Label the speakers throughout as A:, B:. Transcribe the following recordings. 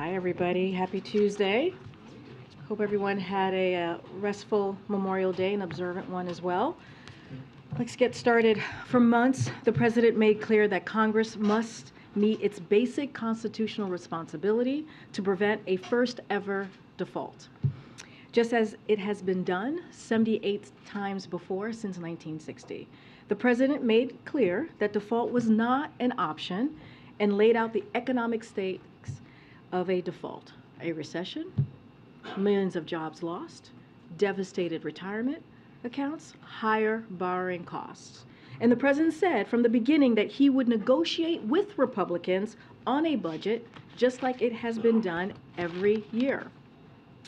A: Hi, everybody. Happy Tuesday. Hope everyone had a restful Memorial Day, an observant one as well. Let's get started. For months, the president made clear that Congress must meet its basic constitutional responsibility to prevent a first ever default, just as it has been done 78 times before since 1960. The president made clear that default was not an option and laid out the economic stakes of a default: a recession, millions of jobs lost, devastated retirement accounts, higher borrowing costs. And the president said from the beginning that he would negotiate with Republicans on a budget just like it has been done every year.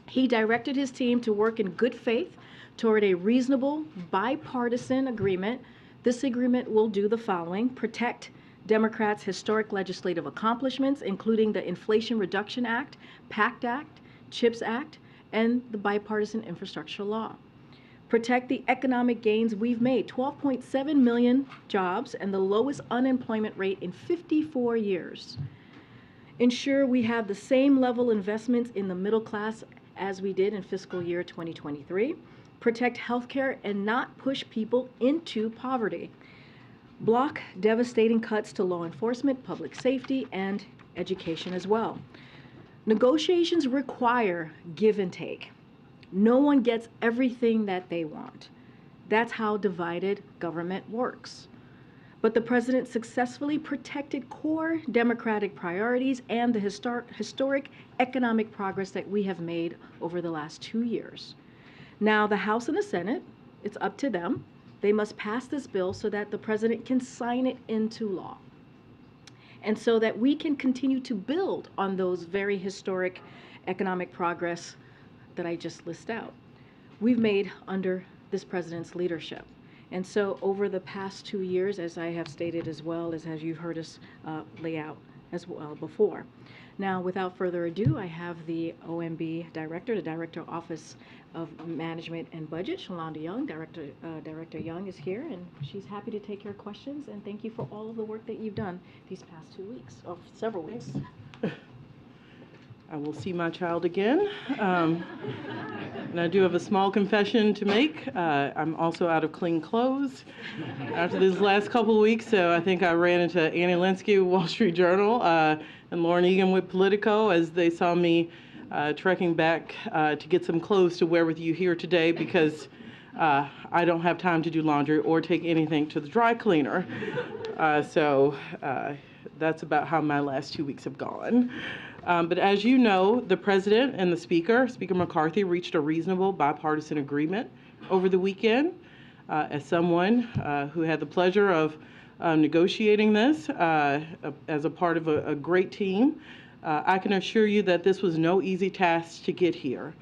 A: He directed his team to work in good faith toward a reasonable bipartisan agreement. This agreement will do the following: protect Democrats' historic legislative accomplishments, including the Inflation Reduction Act, PACT Act, CHIPS Act, and the bipartisan infrastructure law. Protect the economic gains we've made: 12.7 million jobs and the lowest unemployment rate in 54 years. Ensure we have the same level investments in the middle class as we did in fiscal year 2023. Protect healthcare and not push people into poverty. Block devastating cuts to law enforcement, public safety, and education as well. Negotiations require give and take. No one gets everything that they want. That's how divided government works. But the president successfully protected core Democratic priorities and the historic economic progress that we have made over the last 2 years. Now, the House and the Senate, it's up to them. They must pass this bill so that the president can sign it into law, and so that we can continue to build on those very historic economic progress that I just listed out we've made under this president's leadership. And so over the past 2 years, as I have stated as well as you've heard us lay out as well before. Now, without further ado, I have the OMB Director, the Director Office of Management and Budget, Shalonda Young. Director Young is here, and she's happy to take your questions. And thank you for all of the work that you've done these past 2 weeks, or several weeks.
B: I will see my child again. And I do have a small confession to make. I'm also out of clean clothes after these last couple of weeks. So I think I ran into Annie Linsky with Wall Street Journal and Lauren Egan with Politico as they saw me trekking back to get some clothes to wear with you here today, because I don't have time to do laundry or take anything to the dry cleaner. So that's about how my last 2 weeks have gone. But as you know, the president and the Speaker McCarthy, reached a reasonable bipartisan agreement over the weekend. As someone who had the pleasure of negotiating this as a part of a great team, I can assure you that this was no easy task to get here.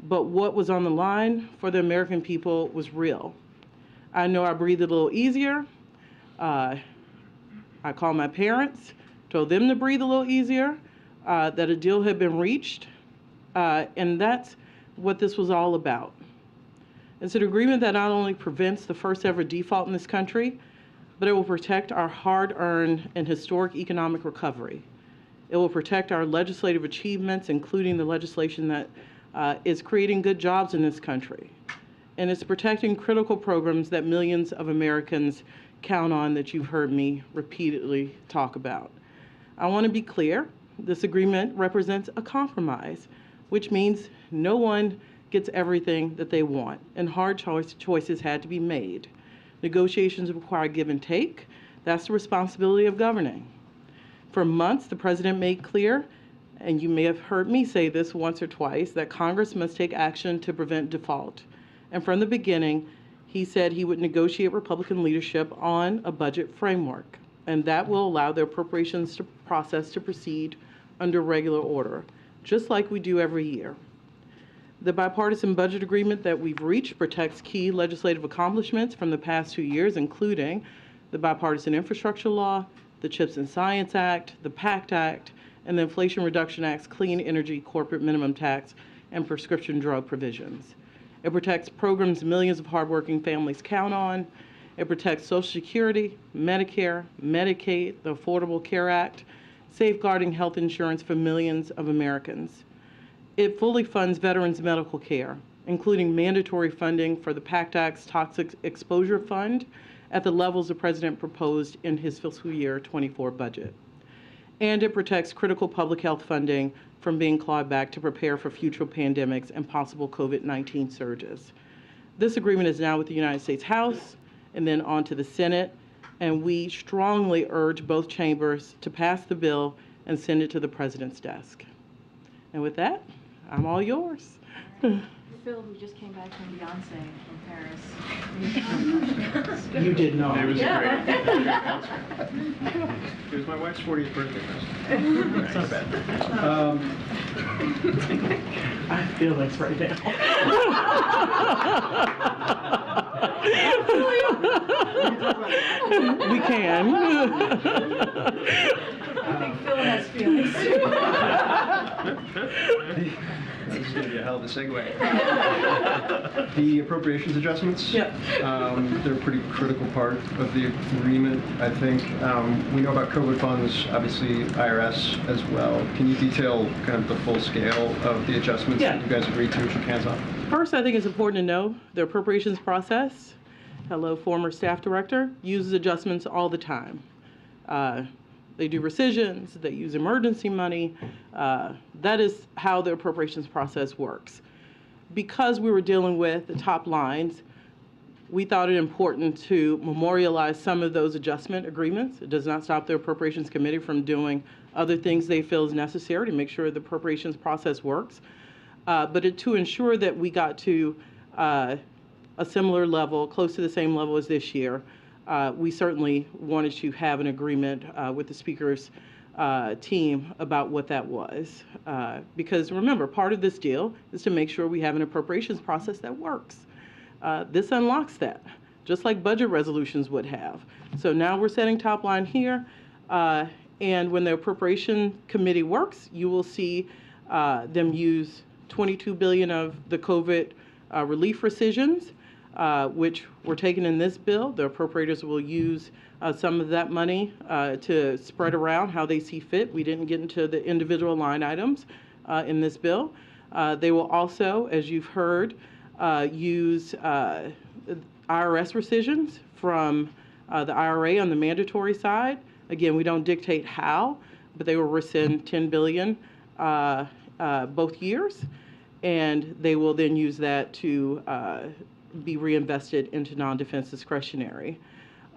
B: But what was on the line for the American people was real. I know I breathed a little easier. I called my parents, told them to breathe a little easier. That a deal had been reached, and that's what this was all about. It's an agreement that not only prevents the first ever default in this country, but it will protect our hard-earned and historic economic recovery. It will protect our legislative achievements, including the legislation that is creating good jobs in this country. And it's protecting critical programs that millions of Americans count on, that you've heard me repeatedly talk about. I want to be clear. This agreement represents a compromise, which means no one gets everything that they want, and hard choices had to be made. Negotiations require give and take. That's the responsibility of governing. For months, the president made clear, and you may have heard me say this once or twice, that Congress must take action to prevent default. And from the beginning, he said he would negotiate Republican leadership on a budget framework, and that will allow the appropriations process to proceed under regular order, just like we do every year. The bipartisan budget agreement that we've reached protects key legislative accomplishments from the past 2 years, including the bipartisan infrastructure law, the CHIPS and Science Act, the PACT Act, and the Inflation Reduction Act's clean energy corporate minimum tax and prescription drug provisions. It protects programs millions of hardworking families count on. It protects Social Security, Medicare, Medicaid, the Affordable Care Act, safeguarding health insurance for millions of Americans. It fully funds veterans' medical care, including mandatory funding for the PACT Act's Toxic Exposure Fund at the levels the President proposed in his fiscal year 24 budget. And it protects critical public health funding from being clawed back to prepare for future pandemics and possible COVID-19 surges. This agreement is now with the United States House and then on to the Senate, and we strongly urge both chambers to pass the bill and send it to the President's desk. And with that, I'm all yours.
A: Phil, who just came back from Beyonce from Paris.
B: You did not.
C: It was great. It was my wife's 40th birthday present. It's not bad.
B: I have feelings right now. We can.
A: I think Phil has feelings too.
C: This is going to be a hell of a segue. The appropriations adjustments,
B: Yep.
C: They're a pretty critical part of the agreement, I think. We know about COVID funds, obviously IRS as well. Can you detail kind of the full scale of the adjustments that you guys agreed to and shook hands on?
B: First, I think it's important to know the appropriations process, hello, former staff director, uses adjustments all the time. They do rescissions, they use emergency money. That is how the appropriations process works. Because we were dealing with the top lines, we thought it important to memorialize some of those adjustment agreements. It does not stop the Appropriations Committee from doing other things they feel is necessary to make sure the appropriations process works. But to ensure that we got to a similar level, close to the same level as this year, we certainly wanted to have an agreement with the Speaker's team about what that was. Because remember, part of this deal is to make sure we have an appropriations process that works. This unlocks that, just like budget resolutions would have. So now we're setting top line here, and when the Appropriation Committee works, you will see them use $22 billion of the COVID relief rescissions, which were taken in this bill. The appropriators will use some of that money to spread around how they see fit. We didn't get into the individual line items in this bill. They will also, as you've heard, use IRS rescissions from the IRA on the mandatory side. Again, we don't dictate how, but they will rescind $10 billion both years, and they will then use that to be reinvested into non-defense discretionary.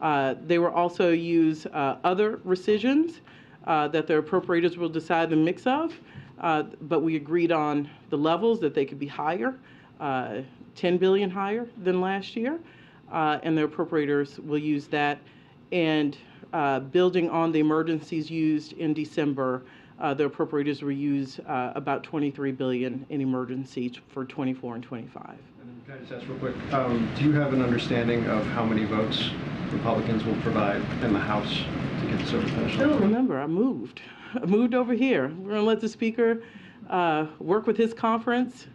B: They will also use other rescissions that the appropriators will decide the mix of, but we agreed on the levels that they could be higher, 10 billion higher than last year, and the appropriators will use that. And building on the emergencies used in December, the appropriators will use about 23 billion in emergencies for 24 and 25.
C: And then can I just ask real quick, do you have an understanding of how many votes Republicans will provide in the House to get this over the finish line?
B: Remember, I moved over here. We're going to let the Speaker work with his conference.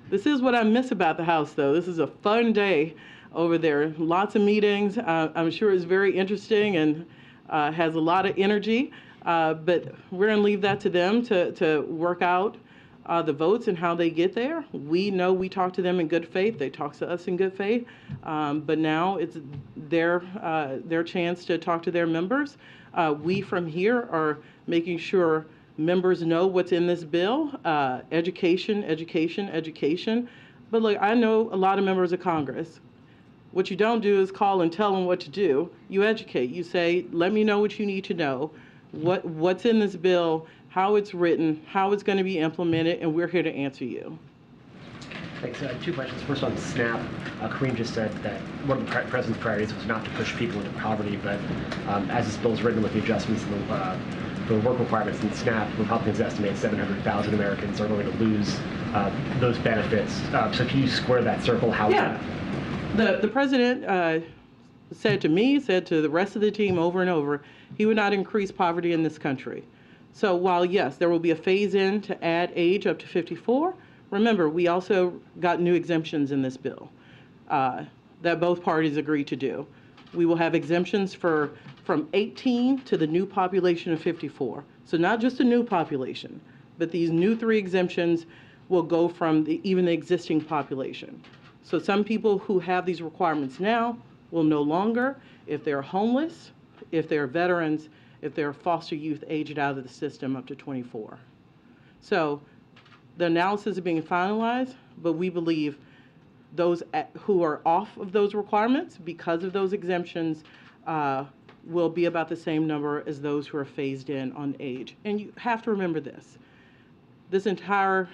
B: This is what I miss about the House, though. This is a fun day over there. Lots of meetings. I'm sure it's very interesting and has a lot of energy. But we're going to leave that to them to work out the votes and how they get there. We know we talk to them in good faith. They talk to us in good faith. But now it's their chance to talk to their members. We from here are making sure members know what's in this bill. Education, education, education. But look, I know a lot of members of Congress. What you don't do is call and tell them what to do. You educate. You say, let me know what you need to know. What's in this bill, how it's written, how it's going to be implemented, and we're here to answer you.
D: Thanks. Two questions. First on SNAP. Karine just said that one of the President's priorities was not to push people into poverty, but as this bill is written with the adjustments and the work requirements in SNAP, Republicans estimate 700,000 Americans are going to lose those benefits. So can you square that circle? How?
B: Yeah. The President said to me, said to the rest of the team over and over, he would not increase poverty in this country. So while, yes, there will be a phase-in to add age up to 54, remember, we also got new exemptions in this bill that both parties agreed to do. We will have exemptions from 18 to the new population of 54. So not just a new population, but these new 3 exemptions will go from even the existing population. So some people who have these requirements now will no longer, if they're homeless, if they're veterans, if they're foster youth aged out of the system up to 24. So the analysis is being finalized, but we believe those who are off of those requirements because of those exemptions will be about the same number as those who are phased in on age. And you have to remember this. This entire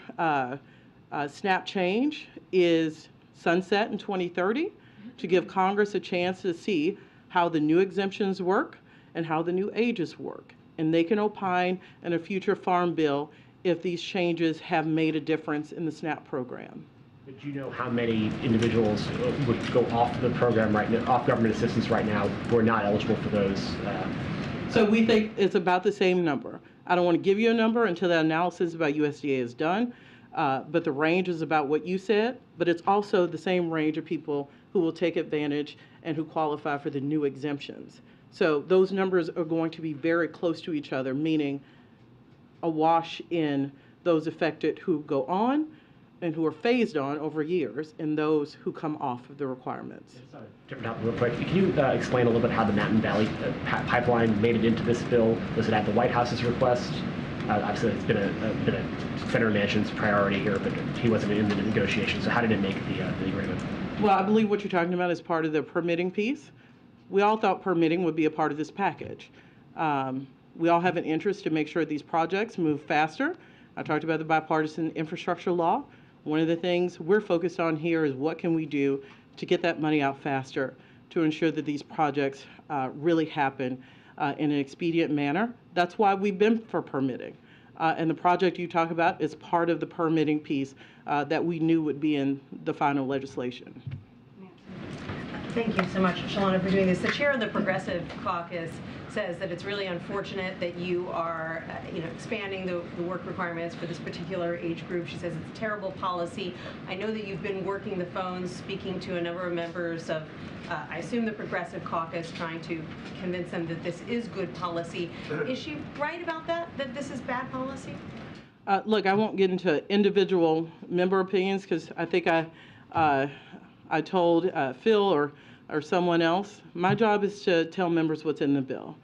B: SNAP change is sunset in 2030 to give Congress a chance to see how the new exemptions work and how the new ages work. And they can opine in a future farm bill if these changes have made a difference in the SNAP program.
D: But do you know how many individuals would go off the program right now, off government assistance right now, who are not eligible for those?
B: So we think it's about the same number. I don't want to give you a number until the analysis by USDA is done, but the range is about what you said, but it's also the same range of people who will take advantage and who qualify for the new exemptions. So those numbers are going to be very close to each other, meaning a wash in those affected who go on and who are phased on over years, and those who come off of the requirements.
D: Different topic real quick. Can you explain a little bit how the Mountain Valley pipeline made it into this bill? Was it at the White House's request? Obviously, it's been a Senator Manchin's priority here, but he wasn't in the negotiations. So how did it make the agreement?
B: Well, I believe what you're talking about is part of the permitting piece. We all thought permitting would be a part of this package. We all have an interest to make sure these projects move faster. I talked about the bipartisan infrastructure law. One of the things we're focused on here is what can we do to get that money out faster to ensure that these projects really happen in an expedient manner. That's why we've been for permitting. And the project you talk about is part of the permitting piece that we knew would be in the final legislation.
E: Thank you so much, Shalana, for doing this. The chair of the Progressive Caucus says that it's really unfortunate that you are expanding the work requirements for this particular age group. She says it's terrible policy. I know that you've been working the phones, speaking to a number of members of, I assume, the Progressive Caucus, trying to convince them that this is good policy. Is she right about that this is bad policy?
B: Look, I won't get into individual member opinions because I think I told Phil or someone else, my job is to tell members what's in the bill.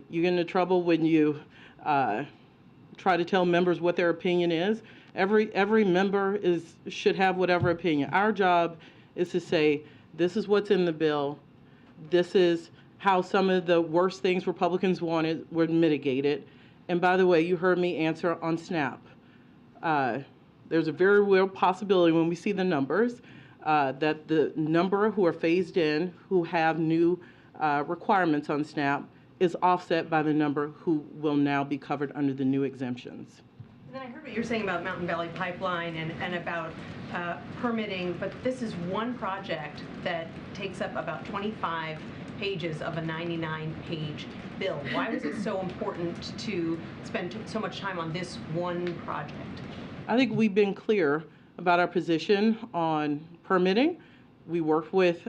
B: You get into trouble when you try to tell members what their opinion is. Every member should have whatever opinion. Our job is to say, this is what's in the bill. This is how some of the worst things Republicans wanted were mitigated. And by the way, you heard me answer on SNAP. There's a very real possibility when we see the numbers that the number who are phased in, who have new requirements on SNAP, is offset by the number who will now be covered under the new exemptions.
E: And then I heard what you're saying about Mountain Valley Pipeline and about permitting, but this is one project that takes up about 25 pages of a 99-page bill. Why was it so important to spend so much time on this one project?
B: I think we've been clear about our position on permitting. We worked with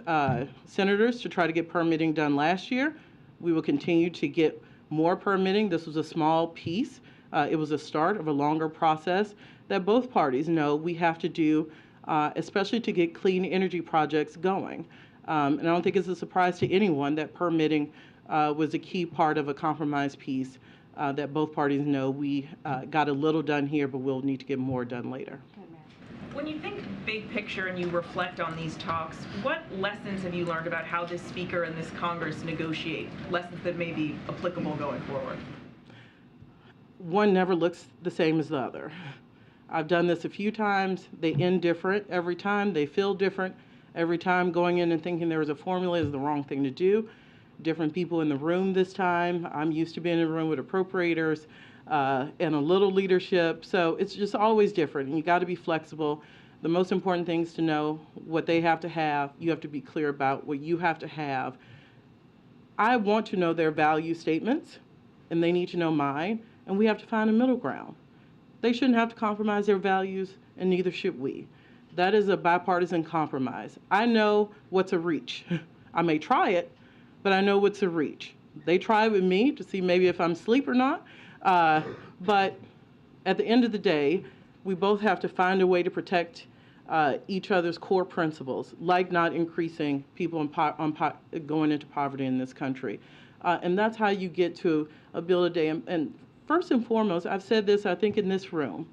B: senators to try to get permitting done last year. We will continue to get more permitting. This was a small piece. It was a start of a longer process that both parties know we have to do, especially to get clean energy projects going. And I don't think it's a surprise to anyone that permitting was a key part of a compromise piece that both parties know we got a little done here, but we'll need to get more done later.
F: When you think big picture and you reflect on these talks, what lessons have you learned about how this speaker and this Congress negotiate? Lessons that may be applicable going forward?
B: One never looks the same as the other. I've done this a few times. They end different every time. They feel different every time. Going in and thinking there was a formula is the wrong thing to do. Different people in the room this time. I'm used to being in a room with appropriators and a little leadership. So it's just always different. And you got to be flexible. The most important thing is to know what they have to have. You have to be clear about what you have to have. I want to know their value statements, and they need to know mine. And we have to find a middle ground. They shouldn't have to compromise their values, and neither should we. That is a bipartisan compromise. I know what's a reach. I may try it, but I know what's a reach. They try with me to see maybe if I'm asleep or not, But at the end of the day, we both have to find a way to protect each other's core principles, like not increasing people going into poverty in this country. And that's how you get to a bill a day. And first and foremost, I've said this, I think, in this room,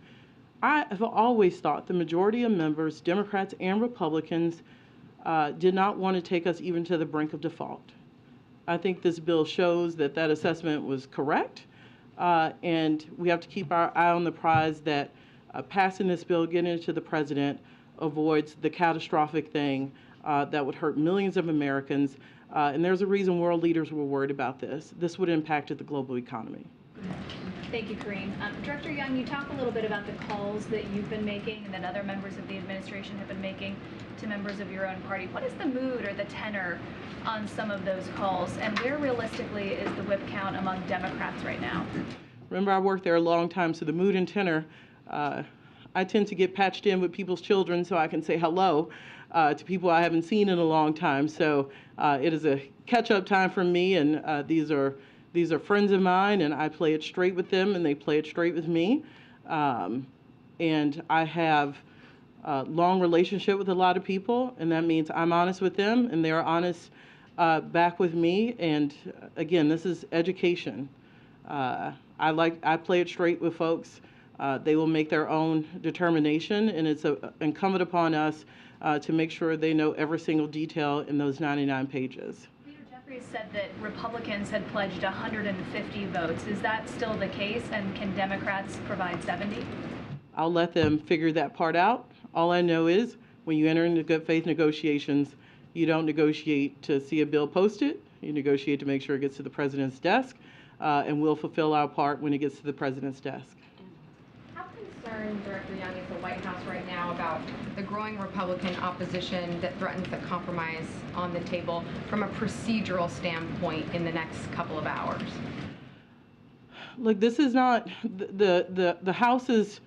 B: I have always thought the majority of members, Democrats and Republicans, did not want to take us even to the brink of default. I think this bill shows that that assessment was correct, and we have to keep our eye on the prize that passing this bill, getting it to the president, avoids the catastrophic thing that would hurt millions of Americans. And there's a reason world leaders were worried about this. This would have impacted the global economy.
G: Thank you, Karine. Director Young, you talk a little bit about the calls that you've been making and that other members of the administration have been making to members of your own party. What is the mood or the tenor on some of those calls, and where realistically is the whip count among Democrats right now?
B: Remember, I worked there a long time, so the mood and tenor, I tend to get patched in with people's children so I can say hello to people I haven't seen in a long time. So it is a catch-up time for me, and these are friends of mine, and I play it straight with them, and they play it straight with me. And I have a long relationship with a lot of people, and that means I'm honest with them, and they're honest back with me. And again, this is education. I play it straight with folks. They will make their own determination, and it's incumbent upon us to make sure they know every single detail in those 99 pages.
G: Leader Jeffries said that Republicans had pledged 150 votes. Is that still the case, and can Democrats provide 70?
B: I'll let them figure that part out. All I know is when you enter into good faith negotiations, you don't negotiate to see a bill posted. You negotiate to make sure it gets to the president's desk, and we'll fulfill our part when it gets to the president's desk.
H: How concerned, Director Young, is the White House right now about the growing Republican opposition that threatens the compromise on the table from a procedural standpoint in the next couple of hours?
B: Look, this is not, the House is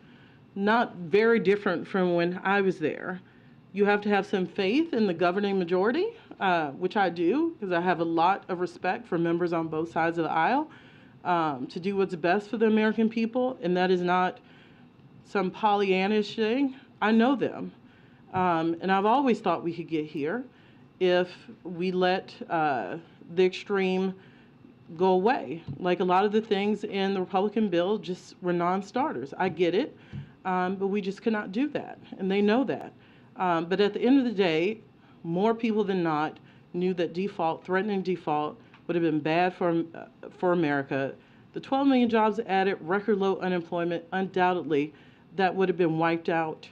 B: not very different from when I was there. You have to have some faith in the governing majority, which I do, because I have a lot of respect for members on both sides of the aisle, to do what's best for the American people, and that is not some Pollyannish thing. I know them, and I've always thought we could get here if we let the extreme go away. Like a lot of the things in the Republican bill just were non-starters. I get it, but we just cannot do that, and they know that. But at the end of the day, more people than not knew that threatening default would have been bad for America. The 12 million jobs added, record low unemployment, undoubtedly, that would have been wiped out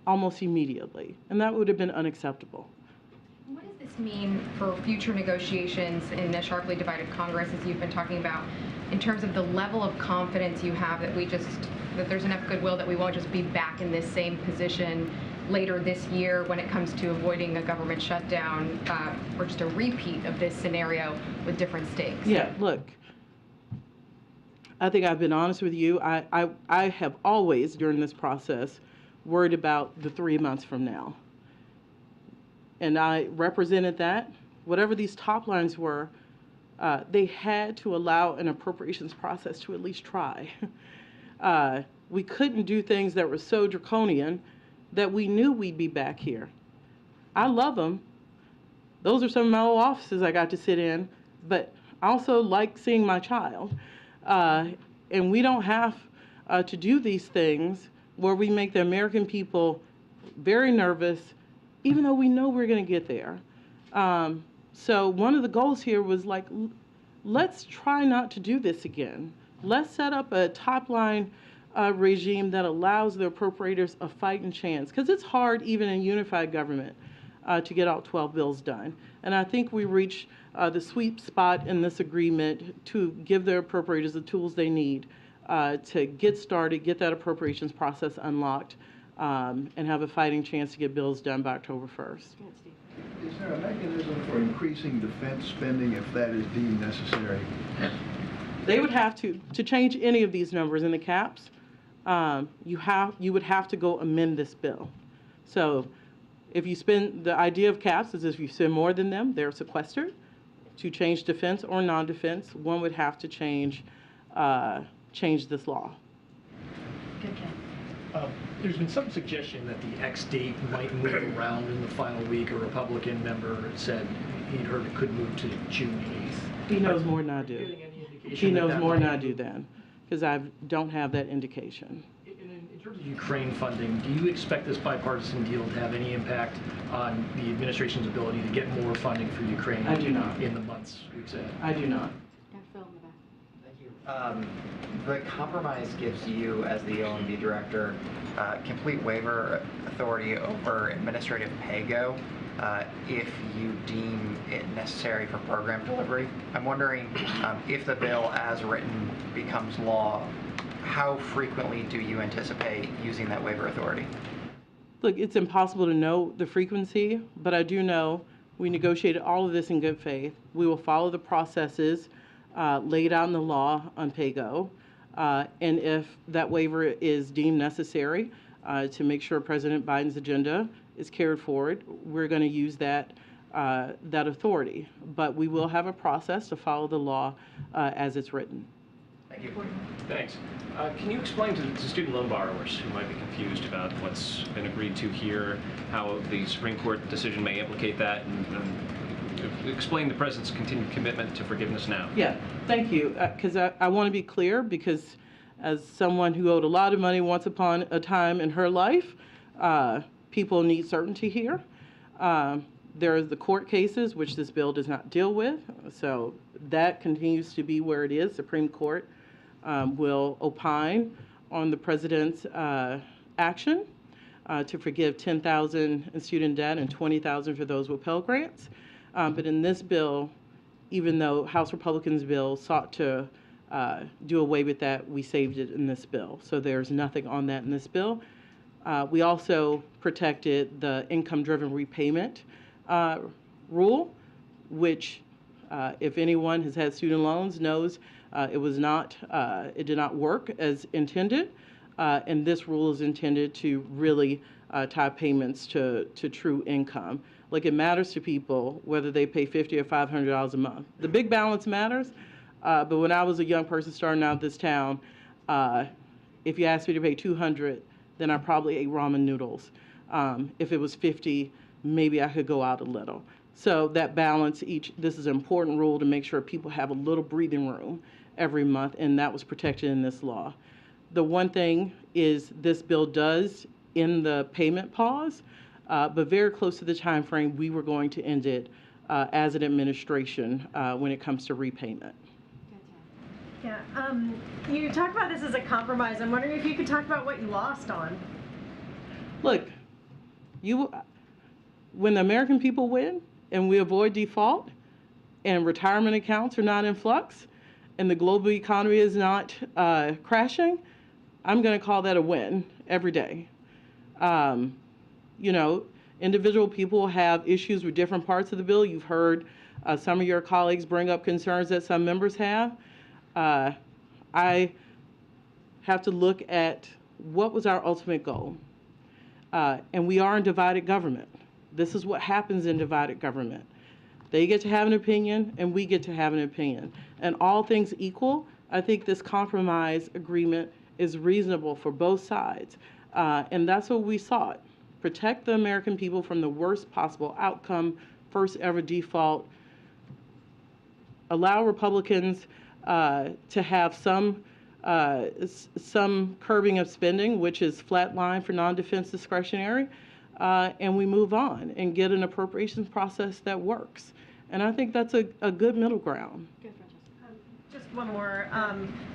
B: almost immediately, and that would have been unacceptable.
H: What does this mean for future negotiations in a sharply divided Congress, as you've been talking about, in terms of the level of confidence you have that that there's enough goodwill that we won't just be back in this same position later this year when it comes to avoiding a government shutdown or just a repeat of this scenario with different stakes?
B: Yeah, look, I think I've been honest with you. I have always, during this process, worried about the 3 months from now. And I represented that. Whatever these top lines were, they had to allow an appropriations process to at least try. We couldn't do things that were so draconian that we knew we'd be back here. I love them. Those are some of my old offices I got to sit in, but I also like seeing my child. And we don't have to do these things where we make the American people very nervous, even though we know we're going to get there. So one of the goals here was like, let's try not to do this again. Let's set up a top-line regime that allows the appropriators a fighting chance, because it's hard even in unified government to get all 12 bills done. And I think we reached the sweet spot in this agreement to give the appropriators the tools they need to get started, get that appropriations process unlocked, and have a fighting chance to get bills done by October 1st.
I: Is there a mechanism for increasing defense spending if that is deemed necessary?
B: They would have to change any of these numbers in the caps, you would have to go amend this bill. So if you spend, the idea of caps is if you spend more than them, they're sequestered. To change defense or non-defense, one would have to change change this law.
E: Good, Ken.
J: There's been some suggestion that the X date might move around in the final week. A Republican member said he'd heard it could move to June 8th.
B: He knows more than I do. He knows more than I do then, because I don't have that indication.
J: In terms of Ukraine funding, do you expect this bipartisan deal to have any impact on the administration's ability to get more funding for Ukraine?
B: I do not.
J: In the months we've said.
B: I do not.
K: Thank you. The compromise gives you, as the OMB director, complete waiver authority over administrative pay-go if you deem it necessary for program delivery. I'm wondering if the bill as written becomes law, how frequently do you anticipate using that waiver authority?
B: Look, it's impossible to know the frequency, but I do know we negotiated all of this in good faith. We will follow the processes laid out in the law on pay-go, and if that waiver is deemed necessary to make sure President Biden's agenda is carried forward, we're going to use that authority. But we will have a process to follow the law as it's written.
K: Thank you.
L: Thanks. Can you explain to student loan borrowers who might be confused about what's been agreed to here, how the Supreme Court decision may implicate that, and explain the President's continued commitment to forgiveness now?
B: Yeah, thank you. Because I want to be clear, because as someone who owed a lot of money once upon a time in her life, people need certainty here. There are the court cases, which this bill does not deal with, so that continues to be where it is. Supreme Court will opine on the President's action to forgive $10,000 in student debt and $20,000 for those with Pell Grants. But in this bill, even though House Republicans' bill sought to do away with that, we saved it in this bill. So there's nothing on that in this bill. We also protected the income-driven repayment rule, which if anyone has had student loans knows it did not work as intended, and this rule is intended to really tie payments to true income. Like, it matters to people whether they pay $50 or $500 a month. The big balance matters, but when I was a young person starting out this town, if you asked me to pay $200, then I probably ate ramen noodles. If it was $50, maybe I could go out a little. So that balance, this is an important rule to make sure people have a little breathing room every month, and that was protected in this law. The one thing is this bill does end the payment pause, but very close to the time frame we were going to end it as an administration when it comes to repayment.
E: Yeah, you talk about this as a compromise. I'm wondering if you could talk about what you lost on.
B: Look, when the American people win and we avoid default and retirement accounts are not in flux and the global economy is not crashing, I'm going to call that a win every day. You know, individual people have issues with different parts of the bill. You've heard some of your colleagues bring up concerns that some members have. I have to look at what was our ultimate goal. And we are in divided government. This is what happens in divided government. They get to have an opinion, and we get to have an opinion. And all things equal, I think this compromise agreement is reasonable for both sides. And that's what we sought. Protect the American people from the worst possible outcome, first ever default. Allow Republicans to have some curbing of spending, which is flat line for non-defense discretionary, and we move on and get an appropriations process that works. And I think that's a good middle ground.
E: Just one more.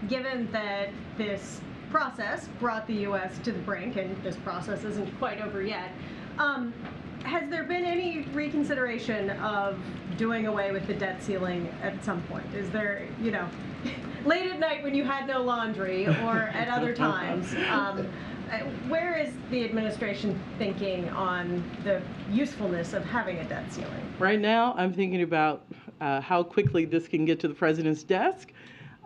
E: Given that this process brought the U.S. to the brink, and this process isn't quite over yet, has there been any reconsideration of doing away with the debt ceiling at some point? Is there, you know, late at night when you had no laundry or at other times, where is the administration thinking on the usefulness of having a debt ceiling?
B: Right now, I'm thinking about how quickly this can get to the president's desk,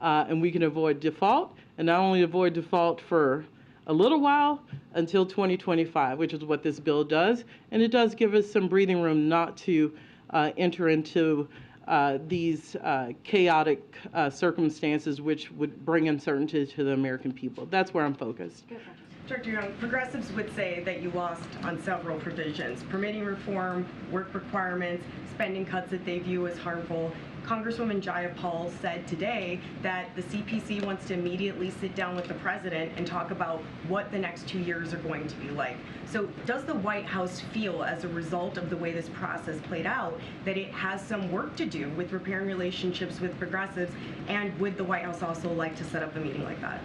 B: and we can avoid default, and not only avoid default for a little while until 2025, which is what this bill does. And it does give us some breathing room not to enter into these chaotic circumstances which would bring uncertainty to the American people. That's where I'm focused.
M: Director Young, progressives would say that you lost on several provisions: permitting reform, work requirements, spending cuts that they view as harmful. Congresswoman Jayapal said today that the CPC wants to immediately sit down with the president and talk about what the next 2 years are going to be like. So does the White House feel, as a result of the way this process played out, that it has some work to do with repairing relationships with progressives, and would the White House also like to set up a meeting like that?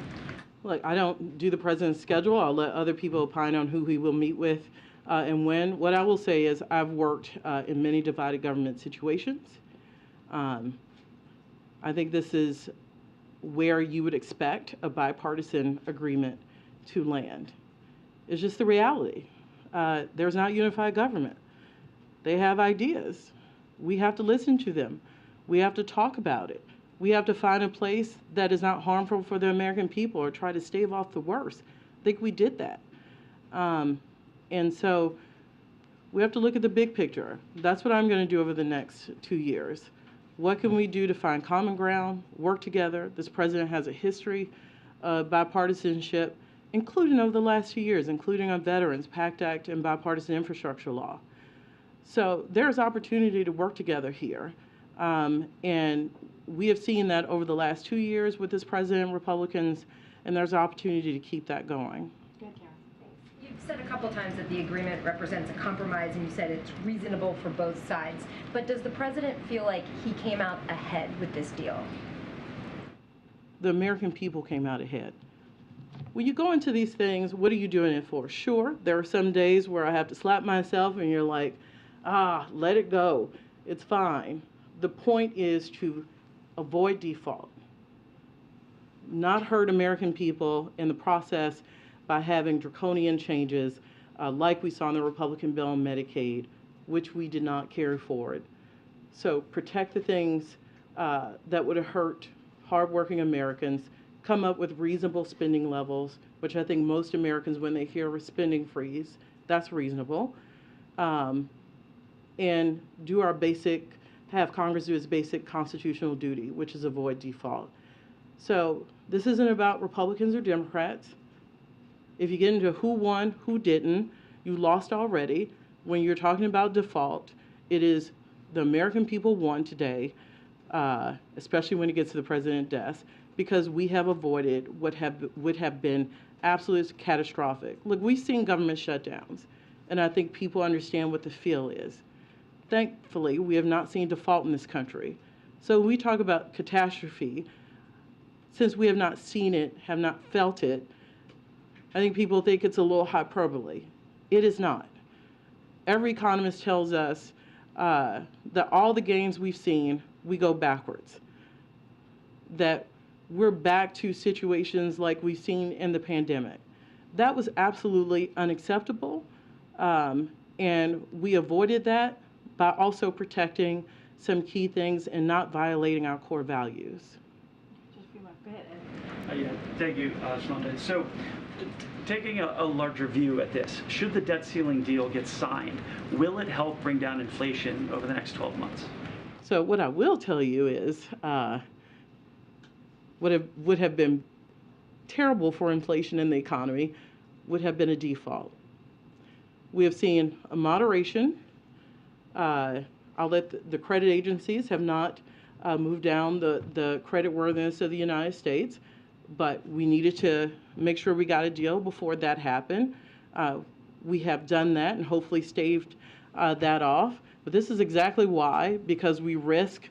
B: Look, I don't do the president's schedule. I'll let other people opine on who he will meet with and when. What I will say is I've worked in many divided government situations. I think this is where you would expect a bipartisan agreement to land. It's just the reality. There's not unified government. They have ideas. We have to listen to them. We have to talk about it. We have to find a place that is not harmful for the American people or try to stave off the worst. I think we did that. And so we have to look at the big picture. That's what I'm going to do over the next 2 years. What can we do to find common ground, work together? This president has a history of bipartisanship, including over the last 2 years, including on veterans, PACT Act, and bipartisan infrastructure law. So there's opportunity to work together here. And we have seen that over the last 2 years with this president, Republicans, and there's opportunity to keep that going.
N: You've said a couple times that the agreement represents a compromise, and you said it's reasonable for both sides. But does the president feel like he came out ahead with this deal?
B: The American people came out ahead. When you go into these things, what are you doing it for? Sure, there are some days where I have to slap myself and you're like, let it go. It's fine. The point is to avoid default, not hurt American people in the process by having draconian changes like we saw in the Republican bill on Medicaid, which we did not carry forward. So protect the things that would have hurt hardworking Americans, come up with reasonable spending levels, which I think most Americans, when they hear a spending freeze, that's reasonable, and do our have Congress do its basic constitutional duty, which is avoid default. So this isn't about Republicans or Democrats. If you get into who won, who didn't, you lost already. When you're talking about default, it is the American people won today, especially when it gets to the president's desk, because we have avoided what would have been absolutely catastrophic. Look, we've seen government shutdowns, and I think people understand what the feel is. Thankfully, we have not seen default in this country. So when we talk about catastrophe, since we have not seen it, have not felt it, I think people think it's a little hyperbole. It is not. Every economist tells us that all the gains we've seen, we go backwards. That we're back to situations like we've seen in the pandemic. That was absolutely unacceptable, and we avoided that by also protecting some key things and not violating our core values.
A: Go ahead, Ed.
O: Yeah, thank you, Shonda. So, taking a larger view at this, should the debt ceiling deal get signed, will it help bring down inflation over the next 12 months?
B: So what I will tell you is what would have been terrible for inflation in the economy would have been a default. We have seen a moderation. I'll let the credit agencies have not moved down the creditworthiness of the United States, but we needed to make sure we got a deal before that happened. We have done that and hopefully staved that off. But this is exactly why, because we risk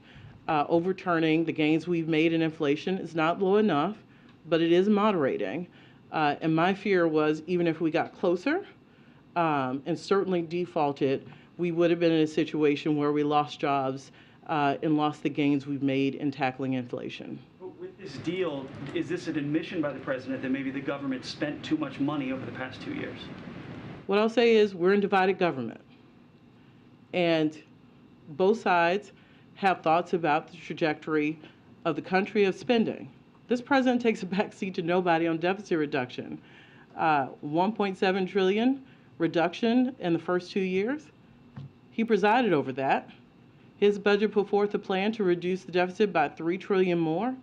B: overturning the gains we've made in inflation. It's not low enough, but it is moderating. And my fear was even if we got closer and certainly defaulted, we would have been in a situation where we lost jobs and lost the gains we've made in tackling inflation.
O: But with this deal, is this an admission by the president that maybe the government spent too much money over the past 2 years?
B: What I'll say is we're in divided government. And both sides have thoughts about the trajectory of the country of spending. This president takes a backseat to nobody on deficit reduction. 1.7 trillion reduction in the first 2 years. He presided over that. His budget put forth a plan to reduce the deficit by $3 trillion more.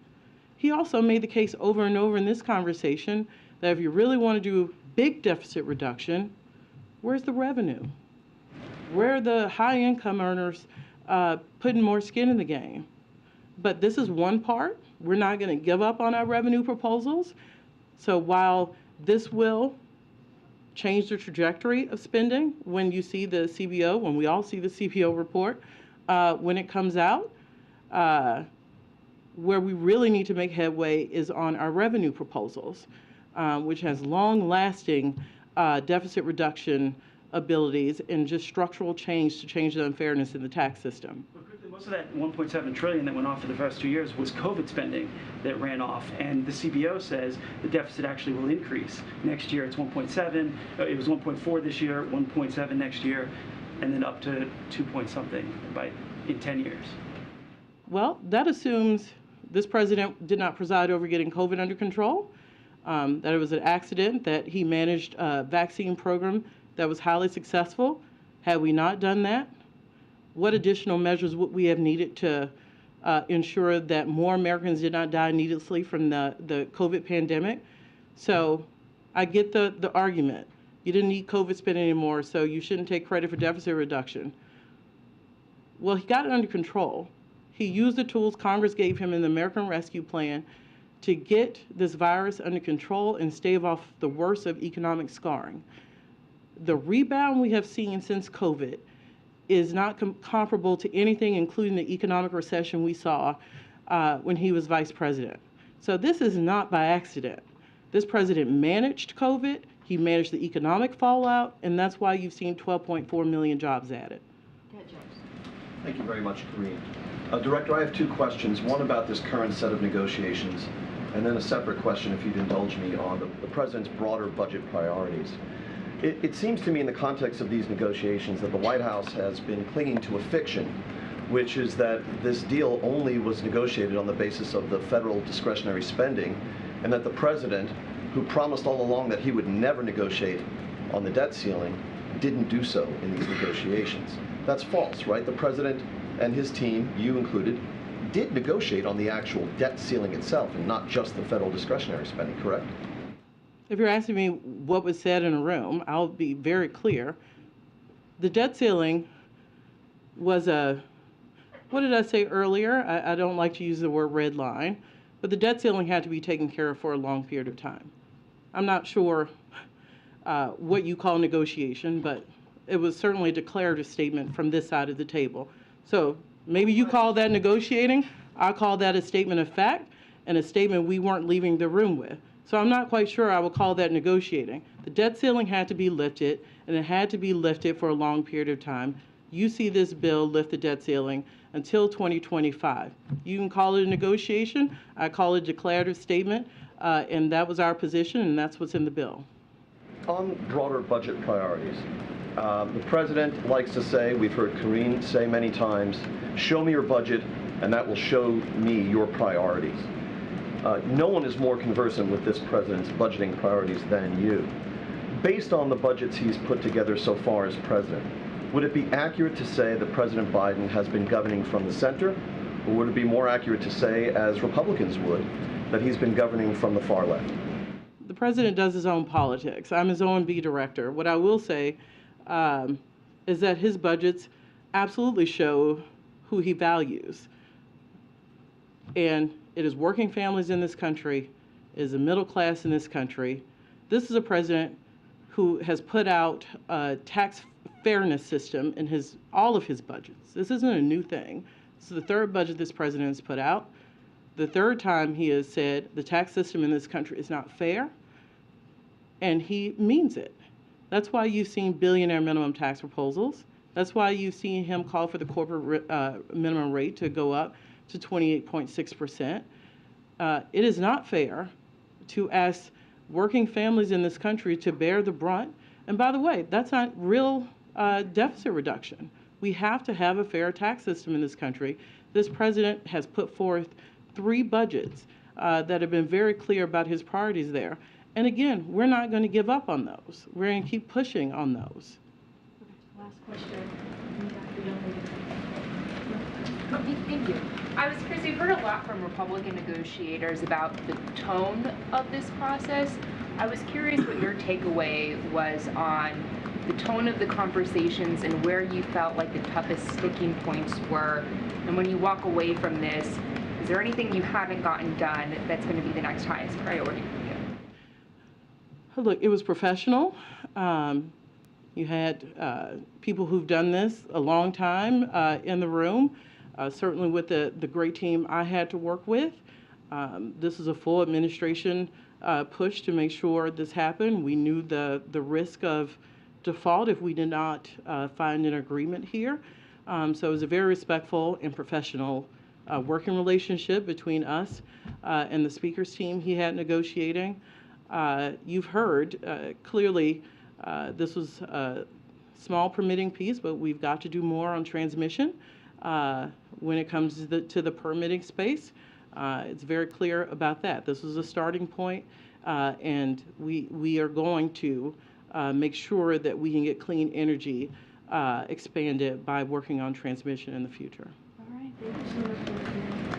B: He also made the case over and over in this conversation that if you really want to do big deficit reduction, where's the revenue? Where are the high income earners putting more skin in the game? But this is one part. We're not going to give up on our revenue proposals. So while this will change the trajectory of spending, when you see the CBO, when we all see the CBO report, when it comes out, where we really need to make headway is on our revenue proposals, which has long-lasting deficit reduction abilities and just structural change to change the unfairness in the tax system.
O: Most of that 1.7 trillion that went off for the first 2 years was COVID spending that ran off, and the CBO says the deficit actually will increase. Next year it's 1.7, it was 1.4 this year, 1.7 next year, and then up to 2 point something in 10 years.
B: Well, that assumes this president did not preside over getting COVID under control, that it was an accident, that he managed a vaccine program that was highly successful. Had we not done that, what additional measures would we have needed to ensure that more Americans did not die needlessly from the COVID pandemic? So I get the argument. You didn't need COVID spending anymore, so you shouldn't take credit for deficit reduction. Well, he got it under control. He used the tools Congress gave him in the American Rescue Plan to get this virus under control and stave off the worst of economic scarring. The rebound we have seen since COVID is not comparable to anything, including the economic recession we saw when he was vice president. So this is not by accident. This president managed COVID, he managed the economic fallout, and that's why you've seen 12.4 million jobs added.
P: Thank you very much, Karine. Director, I have two questions, one about this current set of negotiations, and then a separate question, if you'd indulge me, on the president's broader budget priorities. It seems to me in the context of these negotiations that the White House has been clinging to a fiction, which is that this deal only was negotiated on the basis of the federal discretionary spending, and that the president, who promised all along that he would never negotiate on the debt ceiling, didn't do so in these negotiations. That's false, right? The president and his team, you included, did negotiate on the actual debt ceiling itself and not just the federal discretionary spending, correct?
B: If you're asking me what was said in a room, I'll be very clear. The debt ceiling was what did I say earlier? I don't like to use the word red line, but the debt ceiling had to be taken care of for a long period of time. I'm not sure what you call negotiation, but it was certainly a declarative statement from this side of the table. So maybe you call that negotiating. I call that a statement of fact and a statement we weren't leaving the room with. So I'm not quite sure I would call that negotiating. The debt ceiling had to be lifted, and it had to be lifted for a long period of time. You see this bill lift the debt ceiling until 2025. You can call it a negotiation. I call it a declarative statement, and that was our position, and that's what's in the bill.
P: On broader budget priorities, the president likes to say, we've heard Karine say many times, show me your budget, and that will show me your priorities. No one is more conversant with this president's budgeting priorities than you. Based on the budgets he's put together so far as president, would it be accurate to say that President Biden has been governing from the center, or would it be more accurate to say, as Republicans would, that he's been governing from the far left?
B: The president does his own politics. I'm his O&B director. What I will say is that his budgets absolutely show who he values. And it is working families in this country, it is the middle class in this country. This is a president who has put out a tax fairness system in all of his budgets. This isn't a new thing. This is the third budget this president has put out. The third time he has said the tax system in this country is not fair, and he means it. That's why you've seen billionaire minimum tax proposals. That's why you've seen him call for the corporate minimum rate to go up to 28.6%. It is not fair to ask working families in this country to bear the brunt. And by the way, that's not real deficit reduction. We have to have a fair tax system in this country. This president has put forth 3 budgets that have been very clear about his priorities there. And again, we're not going to give up on those. We're going to keep pushing on those.
A: Last question.
Q: Thank you. I was curious, we've heard a lot from Republican negotiators about the tone of this process. I was curious what your takeaway was on the tone of the conversations and where you felt like the toughest sticking points were. And when you walk away from this, is there anything you haven't gotten done that's going to be the next highest priority for you?
B: Look, it was professional. You had people who've done this a long time in the room, certainly with the great team I had to work with. This is a full administration push to make sure this happened. We knew the risk of default if we did not find an agreement here. So it was a very respectful and professional working relationship between us and the Speaker's team he had negotiating. You've heard clearly this was a small permitting piece, but we've got to do more on transmission when it comes to the permitting space. It's very clear about that. This is a starting point, and we are going to make sure that we can get clean energy expanded by working on transmission in the future.
A: All right, thank you so much.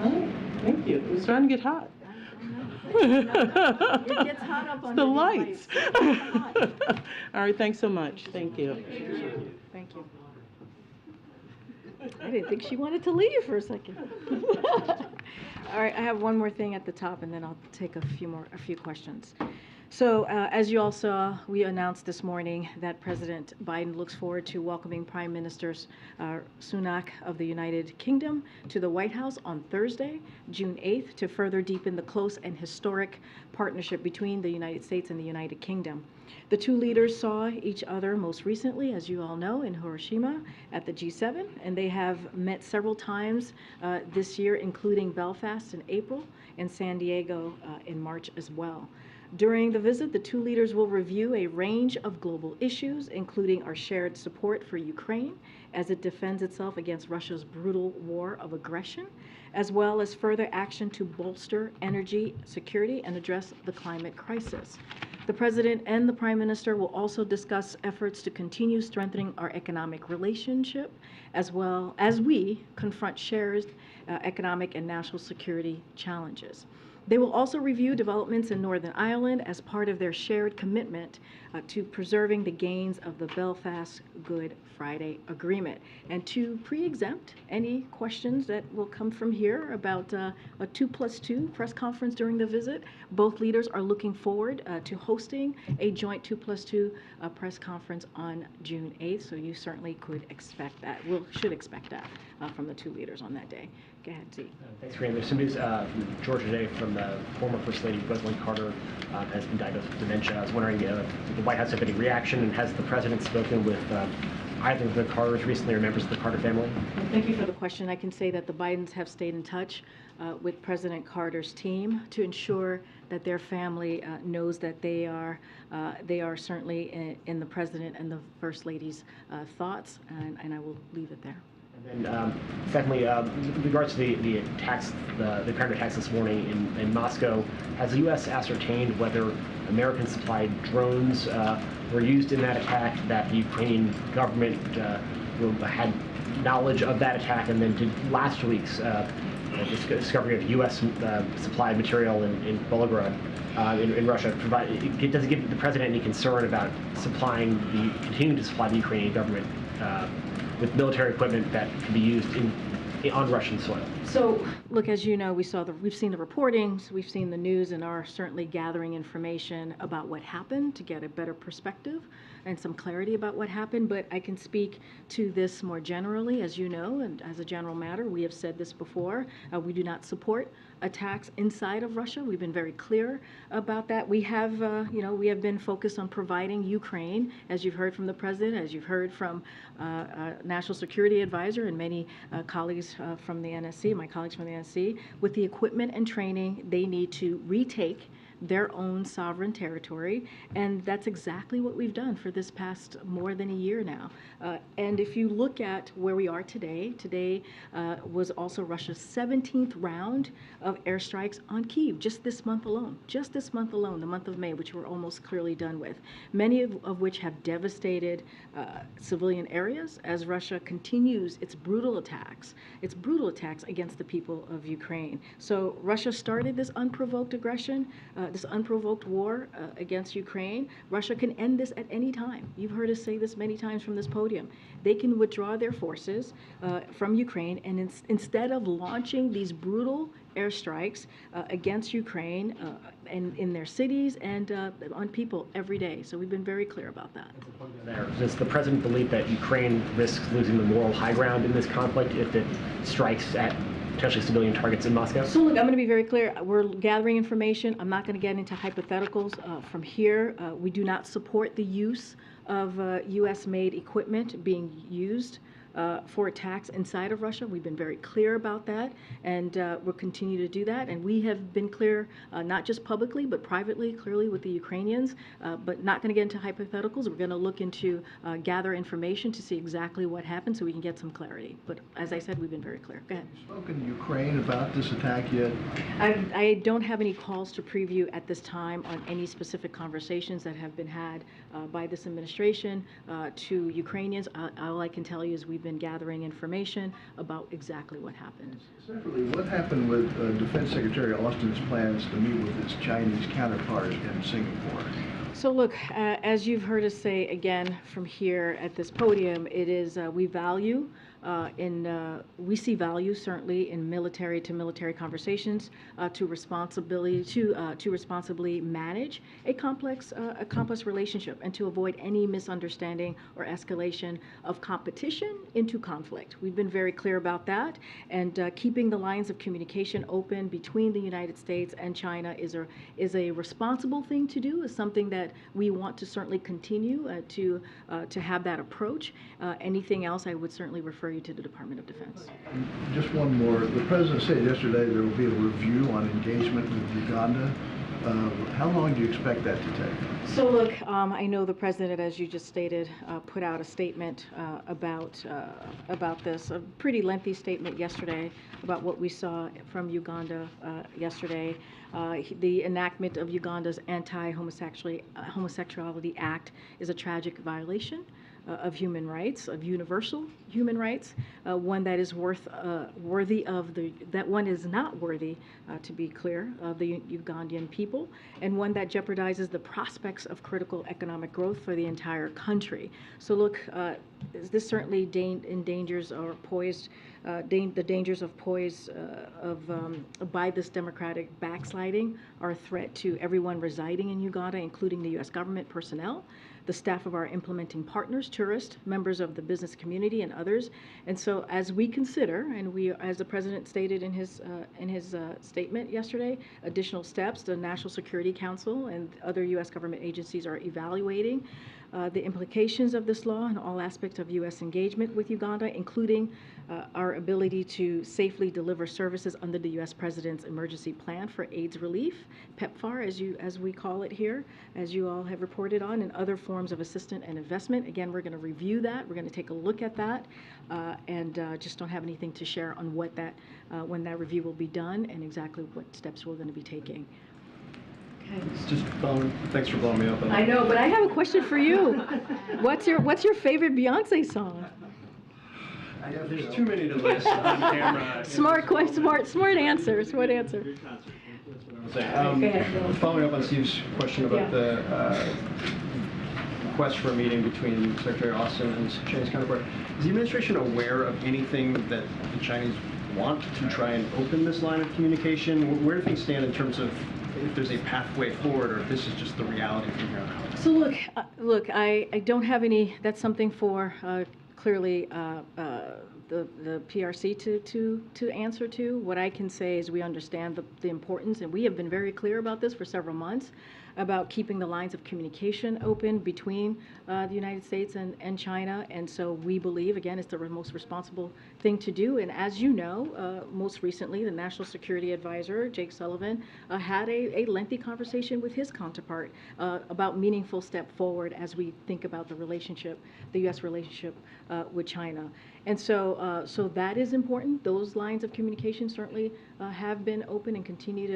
B: Oh, thank you. It's starting to get hot.
A: It gets hot up on
B: the lights. All right, thanks so much. Thank you.
A: Thank you. I didn't think she wanted to leave for a second. All right, I have one more thing at the top, and then I'll take a few questions. So, as you all saw, we announced this morning that President Biden looks forward to welcoming Prime Minister Sunak of the United Kingdom to the White House on Thursday, June 8th, to further deepen the close and historic partnership between the United States and the United Kingdom. The two leaders saw each other most recently, as you all know, in Hiroshima at the G7, and they have met several times this year, including Belfast in April and San Diego in March as well. During the visit, the two leaders will review a range of global issues, including our shared support for Ukraine as it defends itself against Russia's brutal war of aggression, as well as further action to bolster energy security and address the climate crisis. The President and the Prime Minister will also discuss efforts to continue strengthening our economic relationship, as well as we confront shared economic and national security challenges. They will also review developments in Northern Ireland as part of their shared commitment to preserving the gains of the Belfast Good Friday Agreement. And to pre-exempt any questions that will come from here about a 2+2 press conference during the visit, both leaders are looking forward to hosting a joint 2+2 press conference on June 8th, so you certainly could expect that, should expect that from the two leaders on that day. Go ahead, Z.
D: Thanks, Karine. There's some news from Georgia today from the former First Lady, Rosalynn Carter, has been diagnosed with dementia. I was wondering if the White House have any reaction, and has the President spoken with either of the Carters recently or members of the Carter family?
A: Thank you for the question. I can say that the Bidens have stayed in touch with President Carter's team to ensure that their family knows that they are certainly in the President and the First Lady's thoughts, and I will leave it there.
D: And then, secondly, with regards to the attacks, the apparent attacks this morning in Moscow, has the U.S. ascertained whether American-supplied drones were used in that attack, that the Ukrainian government had knowledge of that attack, and then did last week's discovery of U.S. supplied material in Volgograd in Russia does it give the President any concern about continuing to supply the Ukrainian government with military equipment that can be used on Russian soil?
A: So, look, as you know, we've seen the reportings, we've seen the news, and are certainly gathering information about what happened to get a better perspective and some clarity about what happened. But I can speak to this more generally, as you know, and as a general matter, we have said this before. We do not support attacks inside of Russia. We've been very clear about that. We have, we have been focused on providing Ukraine, as you've heard from the President, as you've heard from National Security Advisor and many colleagues from the NSC, my colleagues from the NSC, with the equipment and training they need to retake their own sovereign territory, and that's exactly what we've done for this past more than a year now. And if you look at where we are today, was also Russia's 17th round of airstrikes on Kyiv, just this month alone, the month of May, which we're almost clearly done with, many of which have devastated civilian areas as Russia continues its brutal attacks against the people of Ukraine. So Russia started this unprovoked aggression, this unprovoked war against Ukraine. Russia can end this at any time. You've heard us say this many times from this podium. They can withdraw their forces from Ukraine, and instead of launching these brutal airstrikes against Ukraine and in their cities and on people every day. So we've been very clear about that.
D: Does the president believe that Ukraine risks losing the moral high ground in this conflict if it strikes at potentially civilian targets in Moscow?
A: So look, I'm going to be very clear. We're gathering information. I'm not going to get into hypotheticals from here. We do not support the use of U.S.-made equipment being used for attacks inside of Russia. We've been very clear about that, and we'll continue to do that. And we have been clear, not just publicly, but privately, clearly with the Ukrainians, but not going to get into hypotheticals. We're going to look into, gather information to see exactly what happened so we can get some clarity. But as I said, we've been very clear. Go ahead.
I: Have you spoken to Ukraine about this attack yet?
A: I don't have any calls to preview at this time on any specific conversations that have been had by this administration to Ukrainians. All I can tell you is we've been gathering information about exactly what happened.
I: Separately, what happened with Defense Secretary Austin's plans to meet with his Chinese counterpart in Singapore?
A: So look, as you've heard us say again from here at this podium, it is we value we see value certainly in military to military conversations to responsibly manage a complex relationship and to avoid any misunderstanding or escalation of competition into conflict. We've been very clear about that, and keeping the lines of communication open between the United States and China is a responsible thing to do, is something that we want to certainly continue to have that approach. Anything else, I would certainly refer you to the Department of Defense.
I: Just one more. The president said yesterday there will be a review on engagement with Uganda. How long do you expect that to take?
A: So look, I know the president, as you just stated, put out a statement about this, a pretty lengthy statement yesterday about what we saw from Uganda yesterday. The enactment of Uganda's Anti-Homosexuality Act is a tragic violation of human rights, of universal human rights, one that is worthy of that one is not worthy, to be clear, of the Ugandan people, and one that jeopardizes the prospects of critical economic growth for the entire country. So look, this certainly endangers or poised, the dangers of by this democratic backsliding are a threat to everyone residing in Uganda, including the U.S. government personnel, the staff of our implementing partners, tourists, members of the business community, and others. And so, as we consider, and we, as the president stated in his statement yesterday, additional steps, the National Security Council and other U.S. government agencies are evaluating the implications of this law and all aspects of U.S. engagement with Uganda, including our ability to safely deliver services under the U.S. President's Emergency Plan for AIDS Relief, PEPFAR, as we call it here, as you all have reported on, and other forms of assistance and investment. Again, we're going to review that. We're going to take a look at that, and just don't have anything to share on what that, when that review will be done and exactly what steps we're going to be taking.
C: Just thanks for blowing me up.
A: I know, but I have a question for you. What's your favorite Beyonce song?
C: There's too many to list on camera.
A: Smart answer. Smart answer.
C: Following up on Steve's question about the request for a meeting between Secretary Austin and his Chinese counterpart, is the administration aware of anything that the Chinese want to try and open this line of communication? Where do things stand in terms of if there's a pathway forward, or if this is just the reality from here on out?
A: So look, I don't have any. That's something for clearly the PRC to answer to. What I can say is we understand the importance, and we have been very clear about this for several months. about keeping the lines of communication open between the United States and China. And so we believe, again, it's the most responsible thing to do. And as you know, most recently, the National Security Advisor, Jake Sullivan, had a lengthy conversation with his counterpart about meaningful step forward as we think about the relationship, the U.S. relationship with China. And so, so that is important. Those lines of communication certainly have been open and continue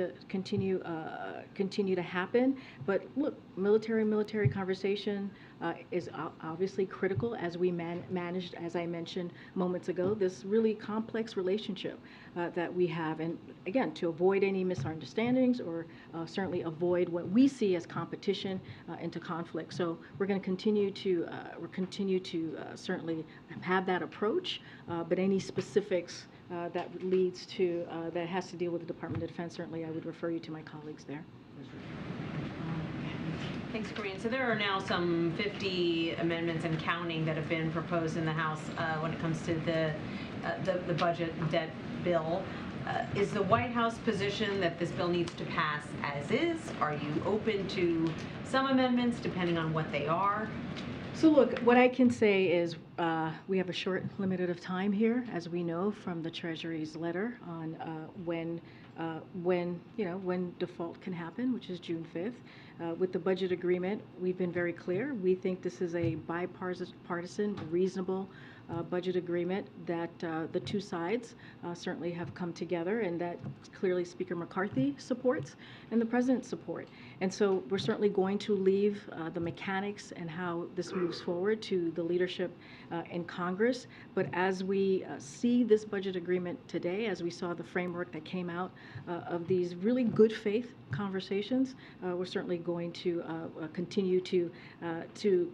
A: to happen. But look, military conversation is obviously critical as we managed, as I mentioned moments ago, this really complex relationship that we have. And again, to avoid any misunderstandings or certainly avoid what we see as competition into conflict. So we're going to continue to certainly have that approach, but any specifics that leads to, that has to deal with the Department of Defense, certainly I would refer you to my colleagues there.
E: Thanks, Karine. So there are now some 50 amendments and counting that have been proposed in the House when it comes to the budget debt bill. Is the White House position that this bill needs to pass as is? Are you open to some amendments depending on what they are?
A: So look, what I can say is we have a short limited of time here, as we know from the Treasury's letter on when default can happen, which is June 5th. With the budget agreement, we've been very clear. We think this is a bipartisan, reasonable budget agreement that the two sides certainly have come together, and that clearly Speaker McCarthy supports and the President support. And so we're certainly going to leave the mechanics and how this moves forward to the leadership in Congress. But as we see this budget agreement today, as we saw the framework that came out of these really good faith conversations, we're certainly going to continue to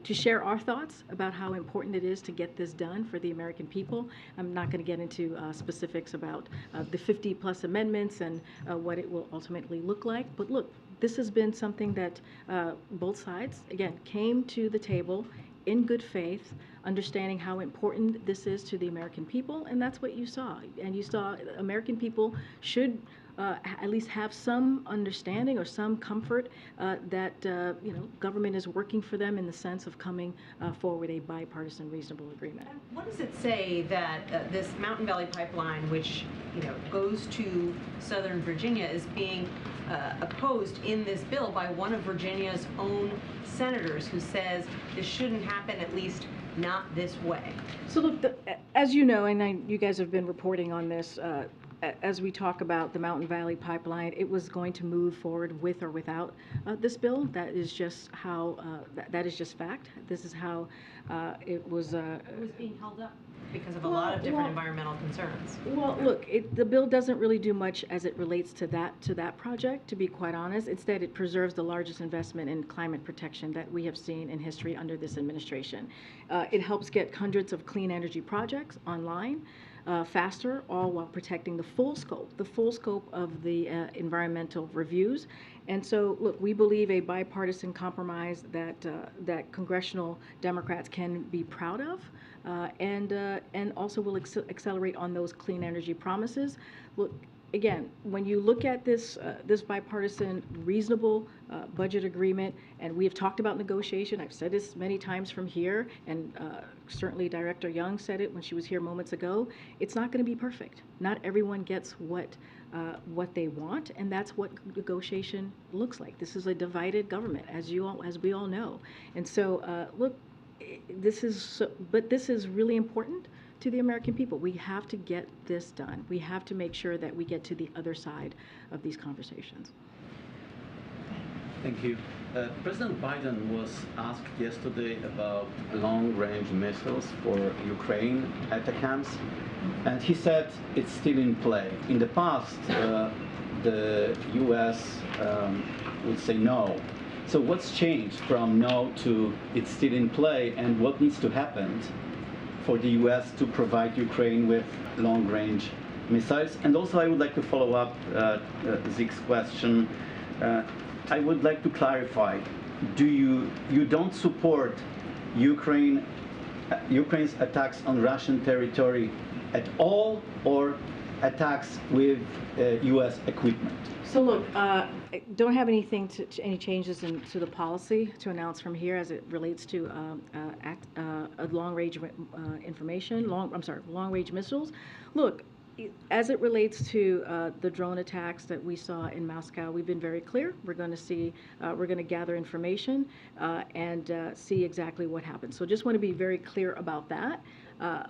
A: share our thoughts about how important it is to get this done for the American people. I'm not going to get into specifics about the 50+ amendments and what it will ultimately look like. But look, this has been something that both sides, again, came to the table in good faith, understanding how important this is to the American people, and that's what you saw. And you saw American people should at least have some understanding or some comfort that government is working for them in the sense of coming forward a bipartisan, reasonable agreement.
E: And what does it say that this Mountain Valley Pipeline, which goes to Southern Virginia, is being opposed in this bill by one of Virginia's own senators, who says this shouldn't happen, at least not this way?
A: So look, as you know, and you guys have been reporting on this, as we talk about the Mountain Valley Pipeline, it was going to move forward with or without this bill. That is just how, that is just fact. This is how it was
E: being held up because of a lot of different environmental concerns.
A: Well, look, the bill doesn't really do much as it relates to that project, to be quite honest. Instead, it preserves the largest investment in climate protection that we have seen in history under this administration. It helps get hundreds of clean energy projects online faster, all while protecting the full scope of the environmental reviews. And so, look, we believe a bipartisan compromise that congressional Democrats can be proud of, and also will accelerate on those clean energy promises. Look, again, when you look at this bipartisan, reasonable budget agreement, and we have talked about negotiation, I've said this many times from here, and certainly Director Young said it when she was here moments ago, it's not going to be perfect. Not everyone gets what they want, and that's what negotiation looks like. This is a divided government, as we all know. And so, look, this is really important to the American people. We have to get this done. We have to make sure that we get to the other side of these conversations.
R: Thank you. President Biden was asked yesterday about long-range missiles for Ukraine ATACMS, and he said it's still in play. In the past, the U.S. would say no. So what's changed from no to it's still in play, and what needs to happen for the U.S. to provide Ukraine with long-range missiles? And also, I would like to follow up Zeke's question. I would like to clarify: you don't support Ukraine's attacks on Russian territory at all, or attacks with U.S. equipment?
A: So look, I don't have anything any changes to the policy to announce from here as it relates to long-range information, long-range missiles. Look, as it relates to the drone attacks that we saw in Moscow, we've been very clear. We're going to gather information and see exactly what happened. So just want to be very clear about that.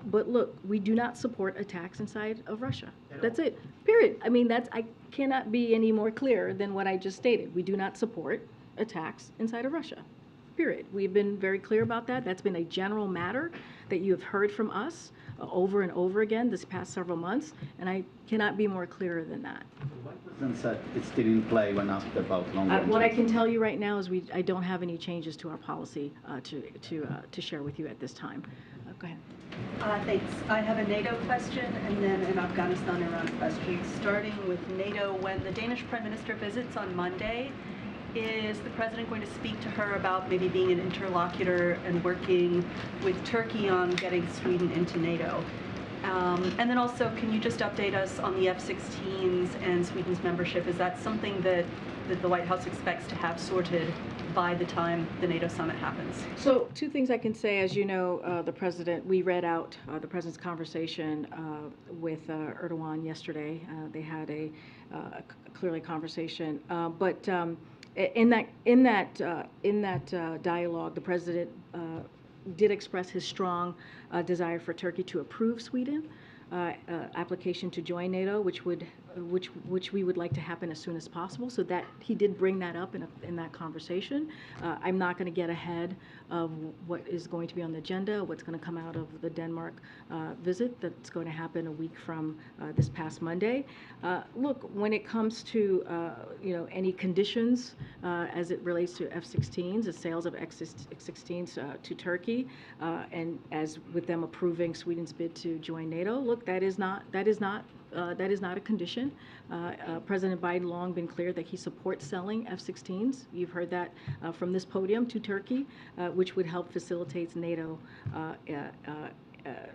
A: But look, we do not support attacks inside of Russia. That's it, period. I mean, I cannot be any more clear than what I just stated. We do not support attacks inside of Russia, period. We've been very clear about that. That's been a general matter that you have heard from us over and over again this past several months, and I cannot be more clearer than that.
R: The president said it's still in play when asked about long-range.
A: What I can tell you right now is I don't have any changes to our policy to share with you at this time. Go ahead.
S: Thanks. I have a NATO question and then an Afghanistan-Iran question. Starting with NATO, when the Danish Prime Minister visits on Monday, is the President going to speak to her about maybe being an interlocutor and working with Turkey on getting Sweden into NATO? And then also, can you just update us on the F-16s and Sweden's membership? Is that something that the White House expects to have sorted by the time the NATO summit happens?
A: So two things I can say. As you know, we read out the President's conversation with Erdogan yesterday. They had a clearly conversation. But in that dialogue, the President did express his strong desire for Turkey to approve Sweden application to join NATO, which we would like to happen as soon as possible. So that he did bring that up in that conversation. I'm not going to get ahead of what is going to be on the agenda, what's going to come out of the Denmark visit that's going to happen a week from this past Monday. Look, when it comes to any conditions as it relates to F-16s, the sales of F-16s to Turkey, and as with them approving Sweden's bid to join NATO, look, that is not a condition. President Biden long been clear that he supports selling F-16s. You've heard that from this podium to Turkey, which would help facilitate NATO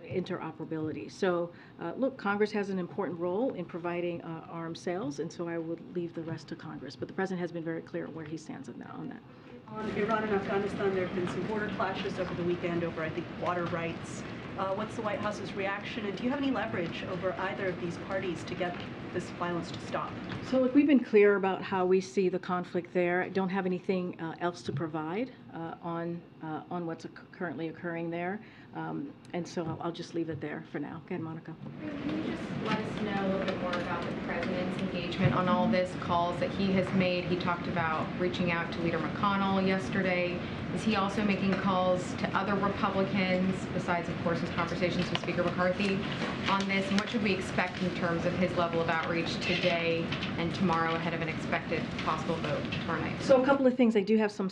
A: interoperability. So, look, Congress has an important role in providing arms sales, and so I would leave the rest to Congress. But the President has been very clear where he stands on that.
S: On Iran and Afghanistan, there have been some border clashes over the weekend over, I think, water rights. What's the White House's reaction, and do you have any leverage over either of these parties to get this violence to stop?
A: So look, we've been clear about how we see the conflict there. I don't have anything else to provide on what's currently occurring there, and so I'll just leave it there for now. Go ahead, Monica.
H: Can you just let us know a little bit more about the President's engagement on all this, calls that he has made? He talked about reaching out to Leader McConnell yesterday. Is he also making calls to other Republicans, besides, of course, his conversations with Speaker McCarthy on this? And what should we expect in terms of his level of outreach today and tomorrow ahead of an expected possible vote tomorrow night?
A: So a couple of things. I do have some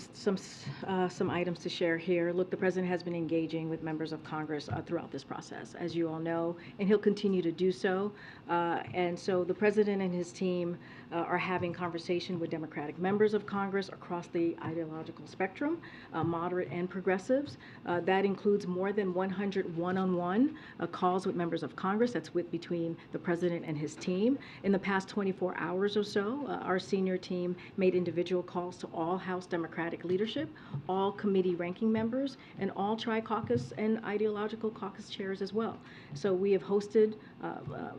A: items to share here. Look, the President has been engaging with members of Congress throughout this process, as you all know, and he'll continue to do so. And so the President and his team are having conversation with Democratic members of Congress across the ideological spectrum, moderate and progressives. That includes more than 100 one-on-one calls with members of Congress. That's between the President and his team. In the past 24 hours or so, our senior team made individual calls to all House Democratic leadership, all committee ranking members, and all tri-caucus and ideological caucus chairs as well. So we have hosted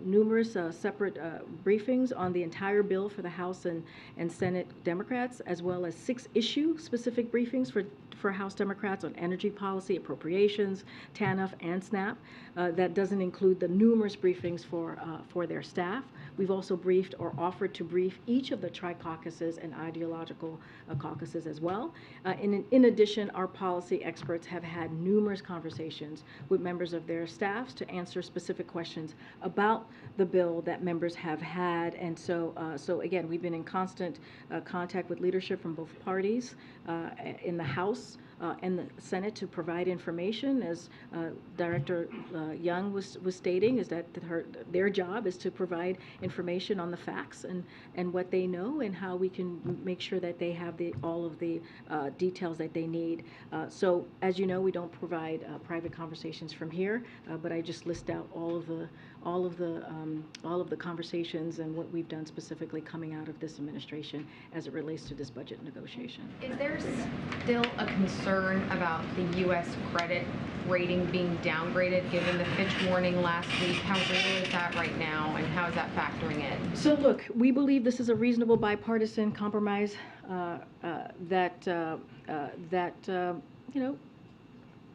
A: numerous separate briefings on the entire bill for the House and Senate Democrats, as well as 6 issue-specific briefings for House Democrats on energy policy, appropriations, TANF, and SNAP. That doesn't include the numerous briefings for their staff. We've also briefed or offered to brief each of the tri-caucuses and ideological caucuses as well. In addition, our policy experts have had numerous conversations with members of their staffs to answer specific questions about the bill that members have had. And so again, we've been in constant contact with leadership from both parties in the House and the Senate to provide information, as Director Young was stating, is that their job is to provide information on the facts and what they know and how we can make sure that they have all of the details that they need. So, as you know, we don't provide private conversations from here, but I just list out all of the conversations and what we've done specifically coming out of this administration as it relates to this budget negotiation.
H: Is there still a concern about the U.S. credit rating being downgraded given the Fitch warning last week? How real is that right now, and how is that factoring in?
A: So look, we believe this is a reasonable bipartisan compromise that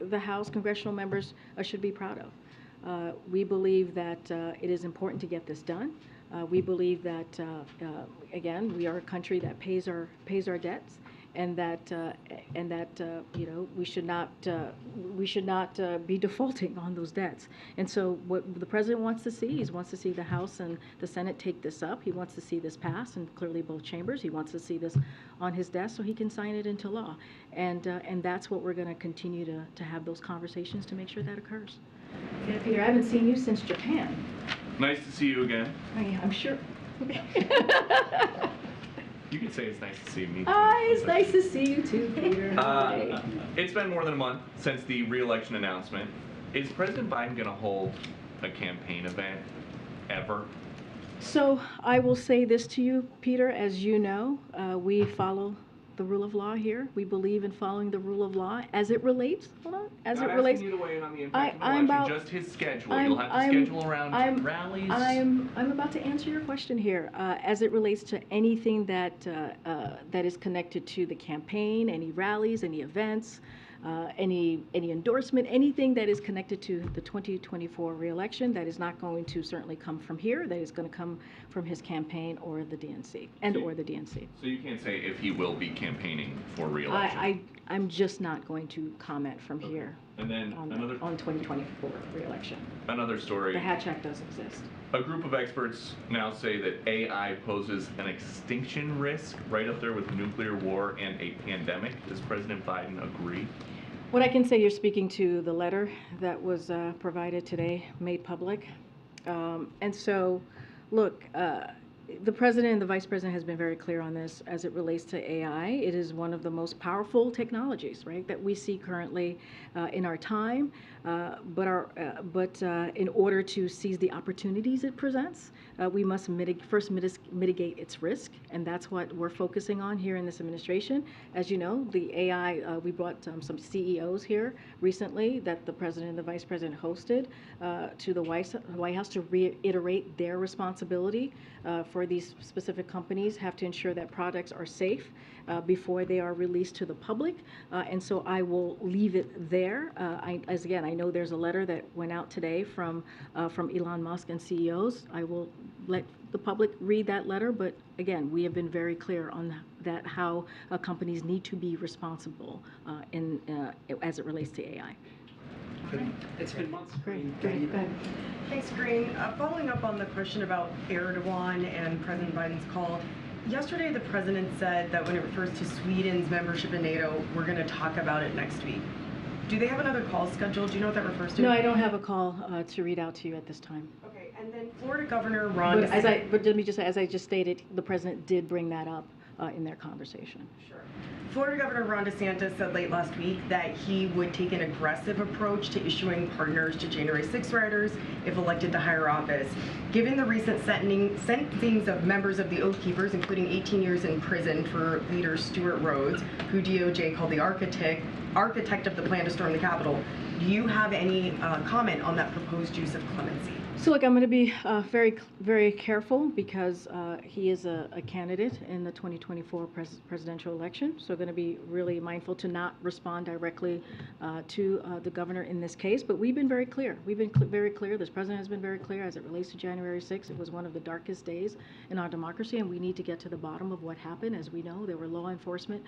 A: the House congressional members should be proud of. We believe that it is important to get this done. We believe that again, we are a country that pays our debts, and that we should not be defaulting on those debts. And so what the president wants to see, he wants to see the House and the Senate take this up. He wants to see this pass, and clearly both chambers. He wants to see this on his desk so he can sign it into law. And that's what we're going to continue to have those conversations to make sure that occurs. Yeah, Peter, I haven't seen you since Japan.
T: Nice to see you again.
A: Oh, yeah, I'm sure.
T: You could say it's nice to see me.
A: It's nice to see you too, Peter.
T: It's been more than a month since the re-election announcement. Is President Biden going to hold a campaign event ever?
A: So I will say this to you, Peter. As you know, we follow the rule of law here. We believe in following the rule of law as it relates. Hold on. As
T: Not
A: it relates.
T: asking you to weigh in on the impact of the election, just his schedule. You'll have to schedule around rallies.
A: I'm about to answer your question here. As it relates to anything that is connected to the campaign, any rallies, any events, any endorsement, anything that is connected to the 2024 re-election, that is not going to certainly come from here. That is going to come from his campaign or the DNC or the DNC.
T: So you can't say if he will be campaigning for re-election.
A: I'm just not going to comment from here.
T: And then
A: on 2024 re-election.
T: Another story.
A: The Hatch Act does exist.
T: A group of experts now say that AI poses an extinction risk, right up there with nuclear war and a pandemic. Does President Biden agree?
A: What I can say, you're speaking to the letter that was provided today, made public. And so, look, the president and the vice president has been very clear on this as it relates to AI. It is one of the most powerful technologies, right, that we see currently in our time. But in order to seize the opportunities it presents, we must first mitigate its risk, and that's what we're focusing on here in this administration. As you know, the AI, we brought some CEOs here recently that the president and the vice president hosted to the White House to reiterate their responsibility for these specific companies, have to ensure that products are safe before they are released to the public. And so I will leave it there. Again, I know there's a letter that went out today from Elon Musk and CEOs. I will let the public read that letter, but again, we have been very clear on that, how companies need to be responsible as it relates to AI.
J: It's been months.
A: Great.
M: Thanks, Karine. Following up on the question about Erdogan and President Biden's call, yesterday the president said that when it refers to Sweden's membership in NATO, we're going to talk about it next week. Do they have another call scheduled? Do you know what that refers to?
A: No, I don't have a call to read out to you at this time.
M: Okay, and then Florida Governor Ron
A: But let me just say, as I just stated, the president did bring that up in their conversation.
M: Sure. Florida Governor Ron DeSantis said late last week that he would take an aggressive approach to issuing pardons to January 6 rioters if elected to higher office. Given the recent sentencings of members of the Oath Keepers, including 18 years in prison for leader Stuart Rhodes, who DOJ called the architect of the plan to storm the Capitol, do you have any comment on that proposed use of clemency?
A: So look, I'm going to be very, very careful because he is a candidate in the 2024 presidential election. So going to be really mindful to not respond directly to the governor in this case. But we've been very clear. We've been very clear. This president has been very clear as it relates to January 6th. It was one of the darkest days in our democracy, and we need to get to the bottom of what happened. As we know, there were law enforcement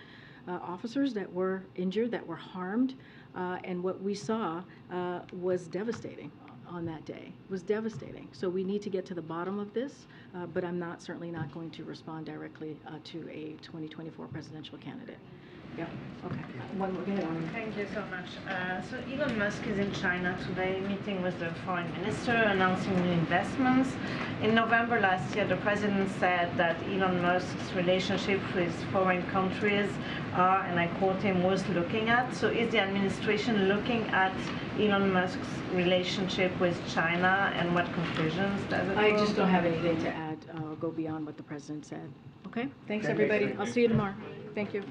A: officers that were injured, that were harmed, and what we saw was devastating. On that day was devastating. So we need to get to the bottom of this, but I'm certainly not going to respond directly to a 2024 presidential candidate. Yeah, okay. One more, go ahead, Arnie.
U: Thank you so much. So Elon Musk is in China today, meeting with the foreign minister, announcing new investments. In November last year, the president said that Elon Musk's relationship with foreign countries are, and I quote him, worth looking at. So is the administration looking at Elon Musk's relationship with China, and what conclusions does it
A: I
U: draw?
A: just don't have anything to add or go beyond what the president said. Okay, thanks,
U: Okay,
A: everybody.
U: thank
A: I'll
U: you.
A: see you tomorrow. Thank you.